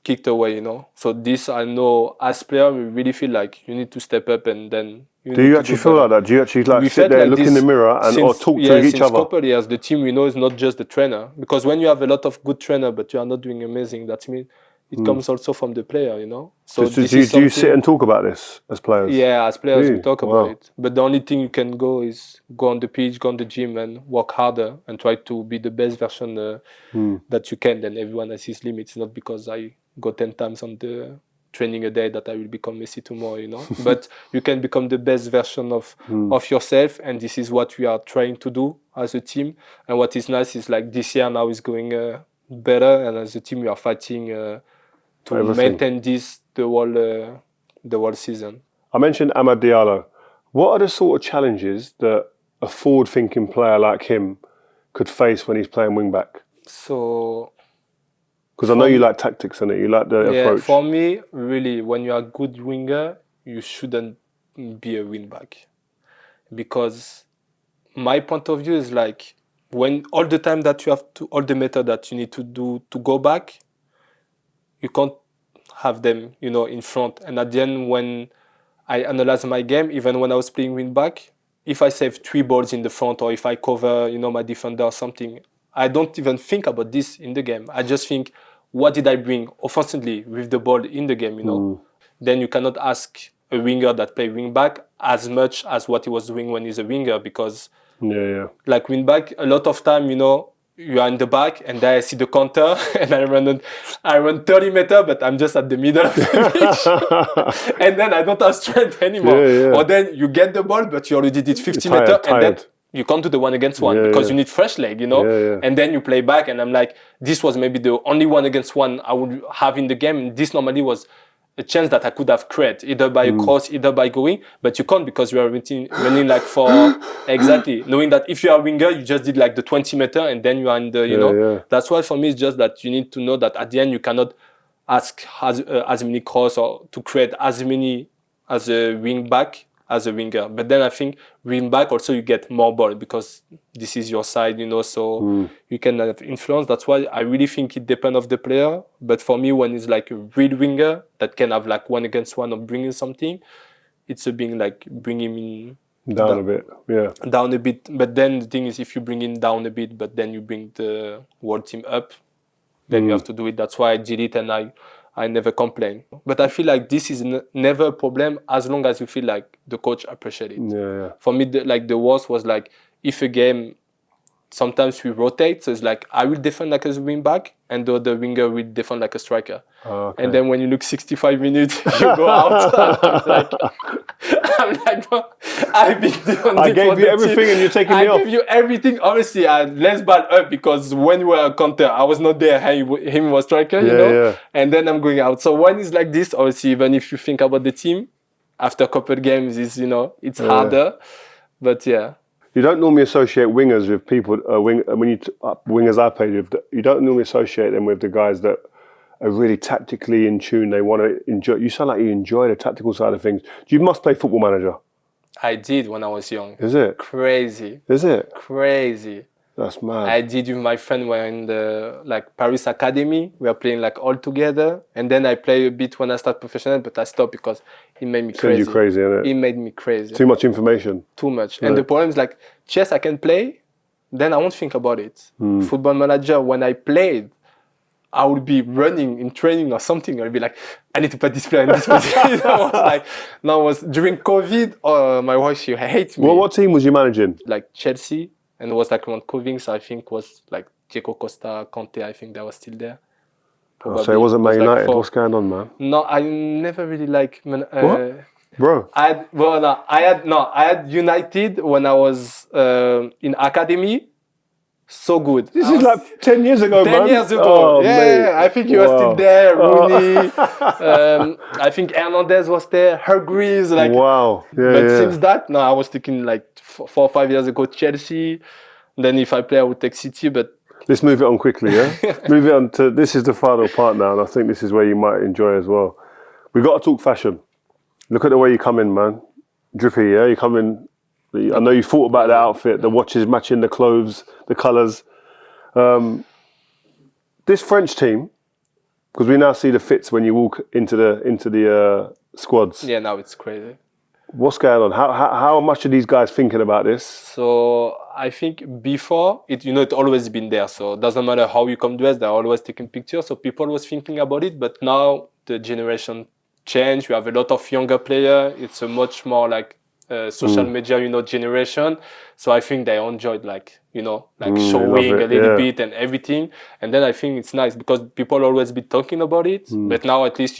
kicked away, So this, I know, as player, we really feel like you need to step up, and then do you actually feel like that? Do you actually sit there, look in the mirror, and or talk to each other? Since a couple of years, the team we know is not just the trainer. Because when you have a lot of good trainer, but you are not doing amazing, that means It comes also from the player, So do you sit and talk about this as players? Yeah, as players we talk Wow. about it. But the only thing you can go is go on the pitch, go on the gym and work harder and try to be the best version that you can. Then everyone has his limits, not because I go 10 times on the training a day that I will become Messi tomorrow, But you can become the best version of yourself, and this is what we are trying to do as a team. And what is nice is like this year now is going better, and as a team we are fighting to maintain this the whole season. I mentioned Amad Diallo. What are the sort of challenges that a forward-thinking player like him could face when he's playing wing-back? So, because I know you like tactics, innit? You like the approach. For me, really, when you are a good winger, you shouldn't be a wing-back. Because my point of view is like, when all the time that you have to, all the method that you need to do to go back, you can't have them, in front. And at the end, when I analyze my game, even when I was playing wing back, if I save 3 balls in the front or if I cover, my defender or something, I don't even think about this in the game. I just think, what did I bring offensively with the ball in the game, Then you cannot ask a winger that play wing back as much as what he was doing when he's a winger, because like wing back, a lot of time, you are in the back and then I see the counter and I run 30 meters, but I'm just at the middle of the pitch. And then I don't have strength anymore. Or then you get the ball, but you already did 50 meters and then you can't do the 1-against-1 because you need fresh leg, And then you play back and I'm like, this was maybe the only 1-against-1 I would have in the game. And this normally was a chance that I could have created, either by a cross, either by going, but you can't because you are running like for exactly knowing that if you are a winger, you just did like the 20 meter and then you are in the, That's why for me it's just that you need to know that at the end you cannot ask as many cross or to create as many as a wing back as a winger. But then I think wing back also you get more ball because this is your side, so you can have influence. That's why I really think it depends of the player. But for me, when it's like a real winger that can have like 1-against-1 or bringing something, it's a being like bring him in down a bit, down a bit. But then the thing is, if you bring him down a bit, but then you bring the whole team up, then you have to do it. That's why I did it, and I never complain. But I feel like this is never a problem as long as you feel like the coach appreciates it. For me, the worst was like if a game, sometimes we rotate. So it's like I will defend like a wing back and the other winger will defend like a striker. And then when you look 65 minutes, you go out. I'm like, well, I've been doing I gave you everything and you're taking me off. I gave you everything. Obviously, I had less ball up because when you were a counter, I was not there. Him was striker, And then I'm going out. So when it's like this, obviously, even if you think about the team, after a couple of games, it's harder. But you don't normally associate wingers with people. Wingers I played with, you don't normally associate them with the guys that are really tactically in tune. They want to enjoy. You sound like you enjoy the tactical side of things. You must play Football Manager. I did when I was young. Is it crazy? Is it crazy? That's mad. I did with my friend. We're in the Paris Academy. We are playing like all together, and then I play a bit when I start professional, but I stopped because it made me crazy. Send you crazy, innit? It made me crazy. Too much information. Too much. And the problem is like chess, I can play, then I won't think about it. Football Manager, when I played, I would be running in training or something. I'd be like, I need to put this player in this position. Now it was during COVID. My wife, she hates me. Well, what team was you managing? Like Chelsea, and it was like around COVID, so I think was like Diego Costa, Conte. I think that was still there. So it wasn't Man United. What's going on, man? No, I never really like. What? Bro. I had United when I was in academy. So good. This is like 10 years ago, 10 years ago. Oh, I think you were still there. Rooney. I think Hernandez was there. Hargreaves. Wow. But since that, no, I was thinking like 4 or 5 years ago, Chelsea. Then if I play, I would take City. But let's move it on quickly, yeah? Move it on to, this is the final part now, and I think this is where you might enjoy as well. We've got to talk fashion. Look at the way you come in, man. Drippy, yeah? You come in. I know you thought about the outfit, the watches matching the clothes, the colours. This French team, because we now see the fits when you walk into the squads. Yeah, now it's crazy. What's going on? How much are these guys thinking about this? So I think before it, it always been there. So it doesn't matter how you come dressed, they're always taking pictures. So people was thinking about it, but now the generation changed. We have a lot of younger players. It's a much more like social media, generation. So I think they enjoyed showing a little bit and everything. And then I think it's nice because people always be talking about it, but now at least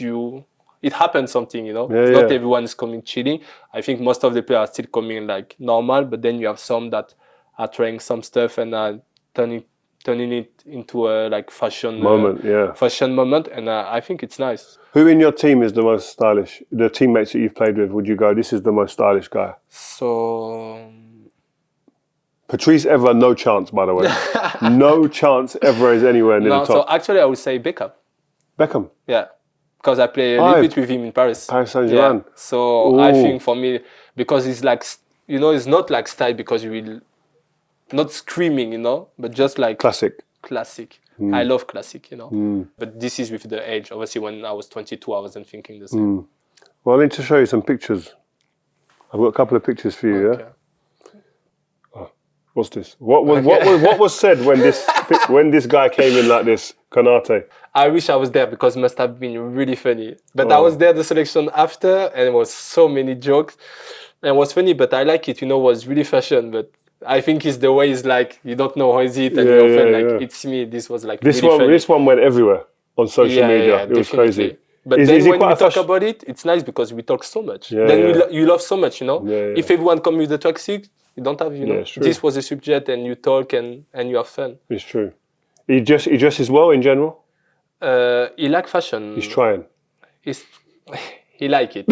it happens something, Not everyone is coming chilling. I think most of the players are still coming like normal, but then you have some that are trying some stuff and are turning it into a like fashion moment, and I think it's nice. Who in your team is the most stylish? The teammates that you've played with, would you go, this is the most stylish guy? So Patrice Evra, no chance, by the way. No chance Evra is anywhere near the top. So actually I would say Beckham. Yeah. Because I play a little bit with him in Paris. Paris Saint-Germain. Yeah. So I think for me, because it's like, it's not like style because you will not screaming, but just like classic. I love classic, But this is with the age. Obviously, when I was 22, I wasn't thinking the same. Well, I need to show you some pictures. I've got a couple of pictures for you, okay. Oh, what's this? What was said when this guy came in like this, Konate? I wish I was there because it must have been really funny. But I was there the selection after, and it was so many jokes. And it was funny, but I like it. It was really fashion, but I think it's the way it's like you don't know how is it, and you feel it's me. This was like this really one. funny. This one went everywhere on social media. It was crazy. But then when we talk about it, it's nice because we talk so much. You love so much, If everyone comes with the tracksuit, you don't have, this was a subject, and you talk and you have fun. It's true. He dresses well in general. He like fashion. He's trying. He like it.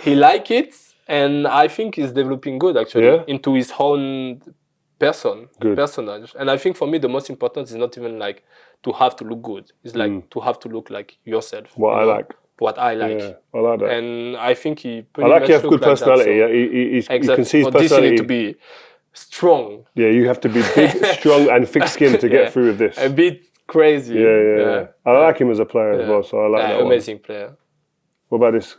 He like it, and I think he's developing good actually into his own personage. And I think for me the most important is not even like to have to look good. It's like to have to look like yourself. What I like. Yeah, I like that. And I think he pretty much much you have good personality. That, so. Exactly. You can see his personality. This you need to be strong. Yeah, you have to be big, strong, and thick-skinned to get through with this. A bit crazy. Yeah. I like him as a player as well, so I like that amazing player. What about this?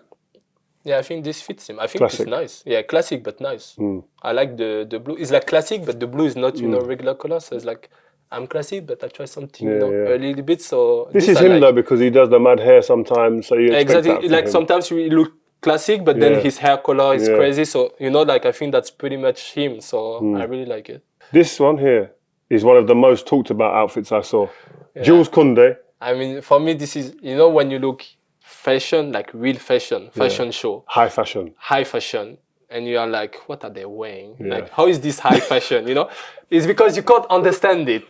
Yeah, I think this fits him. I think classic. It's nice. Yeah, classic but nice. I like the blue. It's like classic, but the blue is not regular color. So it's like I'm classic, but I try something a little bit. So this is him though because he does the mad hair sometimes. So you expect that like him. Sometimes he look classic, but then his hair color is crazy. So I think that's pretty much him. So I really like it. This one here is one of the most talked about outfits I saw. Jules Koundé. I mean, for me, this is when you look fashion, like real fashion show. High fashion. And you are like, what are they wearing? Like, how is this high fashion, It's because you can't understand it,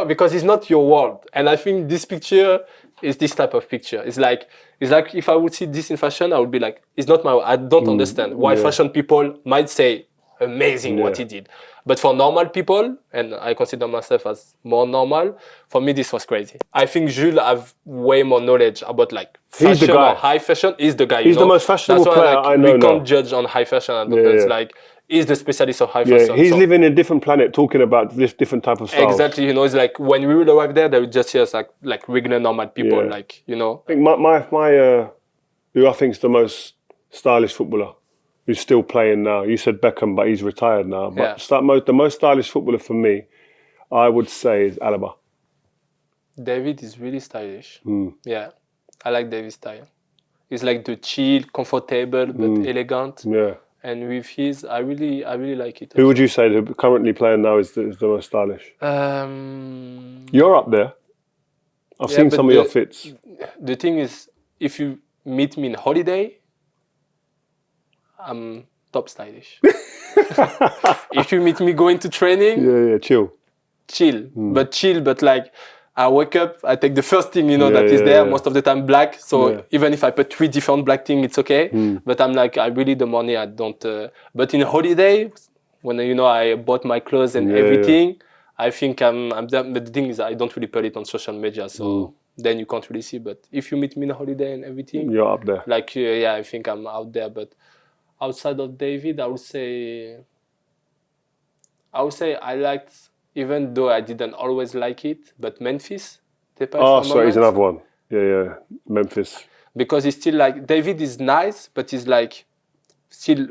because it's not your world. And I think this picture is this type of picture. It's like if I would see this in fashion, I would be like, it's not my, I don't understand why fashion people might say, amazing what he did. But for normal people, and I consider myself as more normal, for me this was crazy. I think Jules have way more knowledge about like fashion or high fashion. He's the guy. He's the most fashionable player I know. We can't judge on high fashion. It's like he's the specialist of high fashion. He's living in a different planet, talking about this different type of styles. Exactly. It's like when we will arrive there, they would just see us like regular normal people. I think who I think is the most stylish footballer who's still playing now. You said Beckham, but he's retired now. But the most stylish footballer for me, I would say, is Alaba. David is really stylish. Yeah, I like David's style. It's like the chill, comfortable, but elegant. Yeah. And with his, I really like it. Who would you say the currently playing now is the most stylish? You're up there. I've seen some of your fits. The thing is, if you meet me in holiday, I'm top stylish. If you meet me going to training, chill, but like I wake up, I take the first thing that is there. Most of the time black. So even if I put 3 different black things, it's okay. But I'm like, I really the money. I don't. But in holiday, when I bought my clothes and everything, I think I'm there. But the thing is, I don't really put it on social media. So then you can't really see. But if you meet me in holiday and everything, you're up there. Like I think I'm out there. But outside of David, I would say I liked, even though I didn't always like it, but Memphis. So he's another one. Yeah, Memphis. Because he's still like, David is nice, but he's like still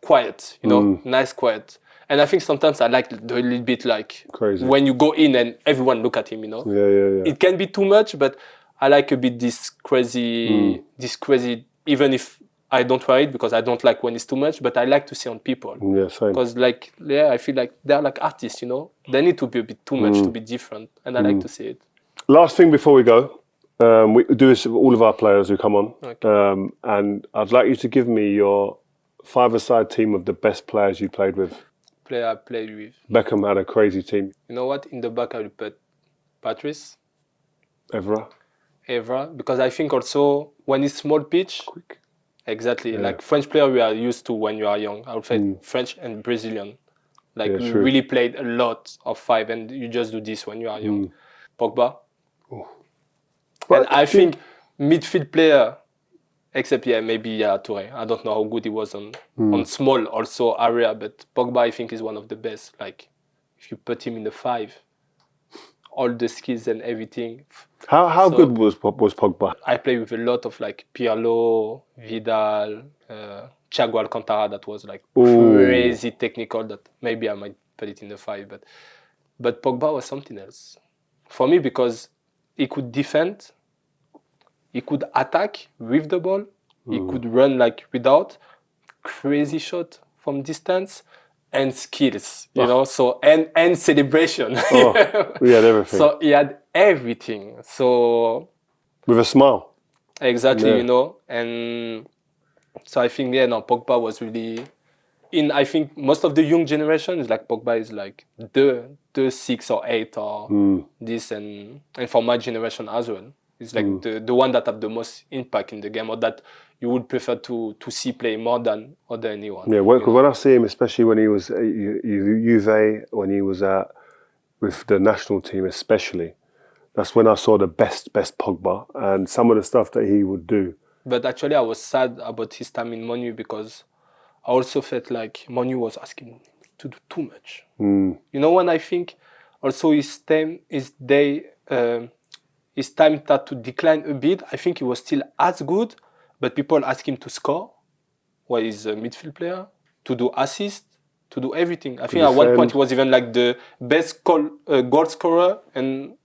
quiet, you know, nice quiet. And I think sometimes I like the little bit like crazy when you go in and everyone look at him, you know. Yeah. It can be too much, but I like a bit this crazy, even if I don't wear it because I don't like when it's too much, but I like to see on people. Yeah, same. Because I feel like they're like artists, you know. They need to be a bit too much to be different, and I like to see it. Last thing before we go, we do this with all of our players who come on, Okay. and I'd like you to give me your five-a-side team of the best players you played with. Player I played with. Beckham had a crazy team. You know what? In the back, I will put Patrice, Evra, because I think also when it's small pitch, quick. exactly, like French player we are used to when you are young. I would say French and Brazilian. Like we true. really played a lot of five, and you just do this when you are young. Pogba. And I think midfield player, except maybe Touré. I don't know how good he was on small also area, but Pogba I think is one of the best. Like if you put him in the 5, all the skills and everything. How good was Pogba? I play with a lot of like Pirlo, Vidal, Thiago Alcantara that was like crazy technical that maybe I might put it in the 5, but Pogba was something else for me because he could defend, he could attack with the ball, he could run like without, crazy shot from distance, and skills, you know, so and celebration. He had everything. So he had everything. So with a smile. Exactly, you know, and so I think Pogba was really I think most of the young generation is like Pogba is like the 6 or 8 or this, and for my generation as well, it's like the one that have the most impact in the game, or that you would prefer to see play more than anyone. Yeah, when I see him, especially when he was at Juve, when he was with the national team especially, that's when I saw the best Pogba and some of the stuff that he would do. But actually I was sad about his time in Man U because I also felt like Man U was asking to do too much. You know, when I think also his time started to decline a bit, I think he was still as good, but people ask him to score, while he's a midfield player, to do assist, to do everything. I think at one point he was even like the best goal scorer and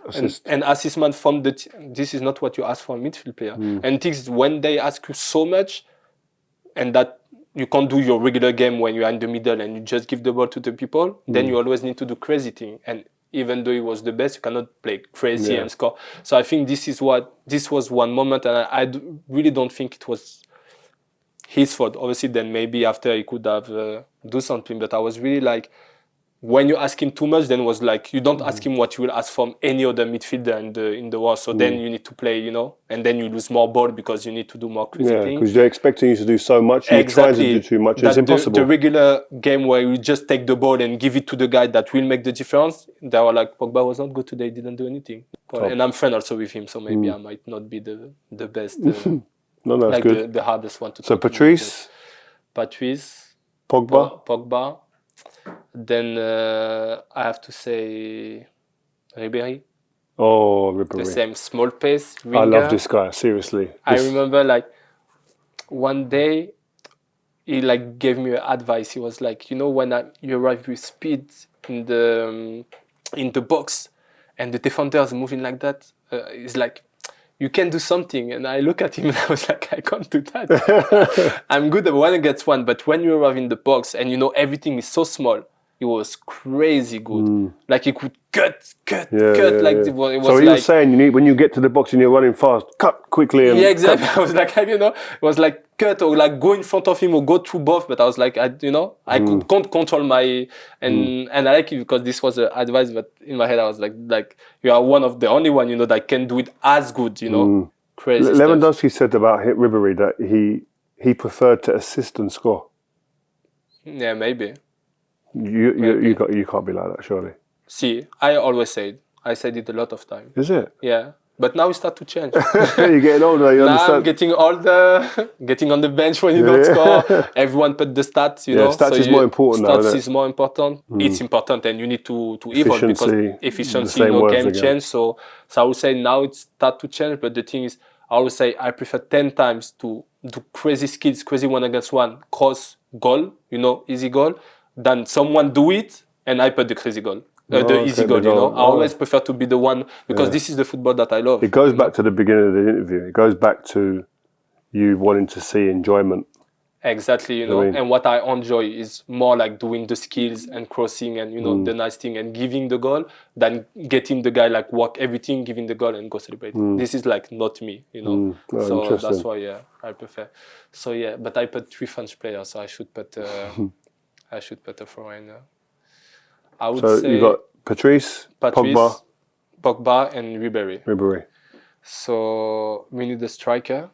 assist man from the this is not what you ask for a midfield player. And things when they ask you so much, and that you can't do your regular game when you are in the middle and you just give the ball to the people, then you always need to do crazy thing. And even though he was the best, you cannot play crazy and score. So I think this was one moment, and I really don't think it was his fault. Obviously, then maybe after he could have do something, but I was really like, when you ask him too much, then was like, you don't ask him what you will ask from any other midfielder in the world. So then you need to play, you know, and then you lose more ball because you need to do more crazy things. Because they're expecting you to do so much, you're trying to do too much, it's impossible. The regular game where you just take the ball and give it to the guy that will make the difference, they were like, Pogba was not good today, didn't do anything. And I'm friend also with him, so maybe I might not be the best. No, that's like good. The hardest one to So Patrice, Pogba. Then I have to say Ribéry. Oh, Ribéry. The same small pace winger. I love this guy, seriously. I remember like one day he like gave me advice. He was like, you know, when you arrive with speed in the box and the defender is moving like that, it's like, you can do something. And I look at him and I was like, I can't do that. I'm good at 1 against 1, but when you arrive in the box and you know everything is so small, he was crazy good. Like he could cut. It was so he was saying when you get to the box and you're running fast, cut quickly. And exactly. I was like, you know, it was like cut or like go in front of him or go through both. But I was like, I can't control my and I like it because this was advice. But in my head, I was like you are one of the only one, you know, that can do it as good, you know. Crazy. Lewandowski said about Ribéry that he preferred to assist and score. Yeah, maybe. You can't be like that, surely. See, I always said it a lot of times. Is it? Yeah, but now it start to change. You're getting older. You understand? I'm getting older, getting on the bench when you don't score. Everyone put the stats, you know. Stats is more important now, isn't it? Stats is more important. It's important, and you need to evolve because efficiency, game change. So I would say now it start to change. But the thing is, I always say I prefer 10 times to do crazy skills, crazy 1-against-1, cross, goal, easy goal, than someone do it and I put the crazy goal. The easy goal, I always prefer to be the one, because this is the football that I love. It goes back to the beginning of the interview. It goes back to you wanting to see enjoyment. Exactly, and what I enjoy is more like doing the skills and crossing and, the nice thing and giving the goal than getting the guy like walk everything, giving the goal and go celebrate. This is like not me, So that's why, I prefer. So but I put 3 French players, so I should put a foreigner. I would say you got Patrice, Pogba and Ribéry. So we need a striker.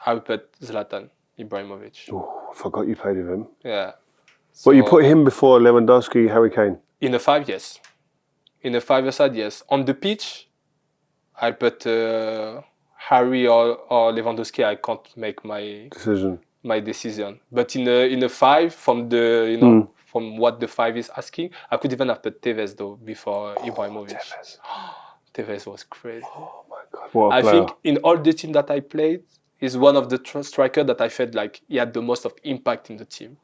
I would put Zlatan Ibrahimovic. Oh, I forgot you played with him. Yeah. So, you put him before Lewandowski, Harry Kane? In the 5 years. In the 5 years side, yes. On the pitch, I put Harry or Lewandowski. I can't make my decision. But in the 5, from the from what the 5 is asking, I could even have put Tevez though before Ibrahimovic. Tevez was crazy. Oh my God! What a player. I think in all the team that I played, he's one of the strikers that I felt like he had the most of impact in the team.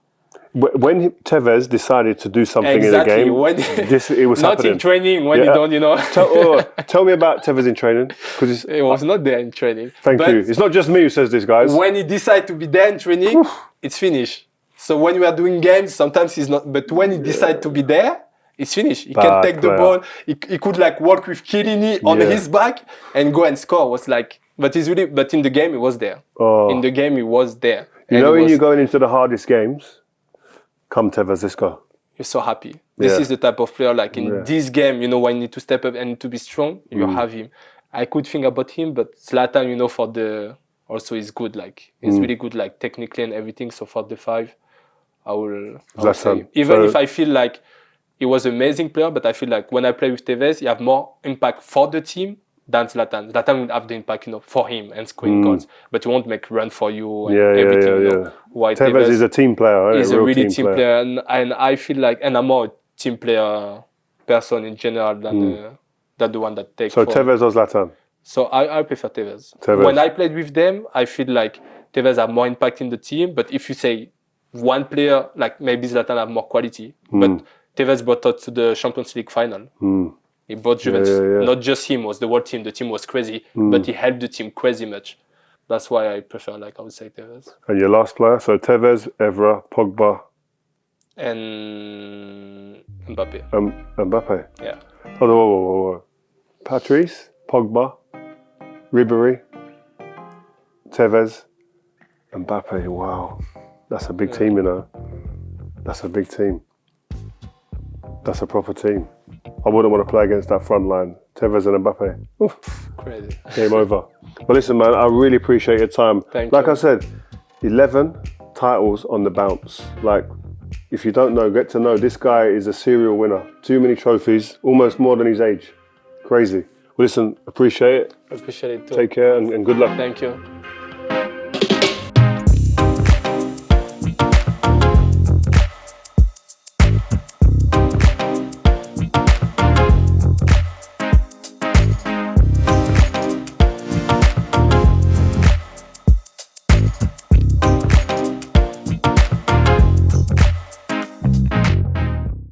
When Tevez decided to do something in the game, it was not happening. In training when he don't, Tell me about Tevez in training, because it was not there in training. Thank you. It's not just me who says this, guys. When he decides to be there in training, it's finished. So when we are doing games, sometimes he's not. But when he decides to be there, it's finished. He can take the ball. He could like walk with Chiellini on his back and go and score. It was like, but in the game he was there. In the game he was there. When you're going into the hardest games, come Tevez, let's go. You're so happy. This is the type of player like in this game, when you need to step up and to be strong, you have him. I could think about him, but Zlatan, for the also is good. Like he's really good, like technically and everything. So for the 5, I will say even if I feel like he was an amazing player, but I feel like when I play with Tevez, he have more impact for the team than Zlatan. Zlatan will have the impact, for him and scoring goals, but he won't make run for you and everything. Why Tevez is a team player. He's a really team player, and I feel like, and I'm more a team player person in general than the one that takes. So Tevez or Zlatan? So I prefer Tevez. When I played with them, I feel like Tevez have more impact in the team. But if you say one player, like maybe Zlatan have more quality, but Tevez brought us to the Champions League final. He brought Juventus. Not just him, was the whole team. The team was crazy, but he helped the team crazy much. That's why I prefer, I would say Tevez. And your last player? So Tevez, Evra, Pogba. And Mbappe. Mbappe? Yeah. Whoa. Patrice, Pogba, Ribéry, Tevez, Mbappe. Wow. That's a big team, That's a big team. That's a proper team. I wouldn't want to play against that front line. Tevez and Mbappe. Oof. Crazy. Game over. But listen, man, I really appreciate your time. Thank you. I said, 11 titles on the bounce. If you don't know, get to know. This guy is a serial winner. Too many trophies, almost more than his age. Crazy. Well, listen, appreciate it. Appreciate it too. Take care and good luck. Thank you.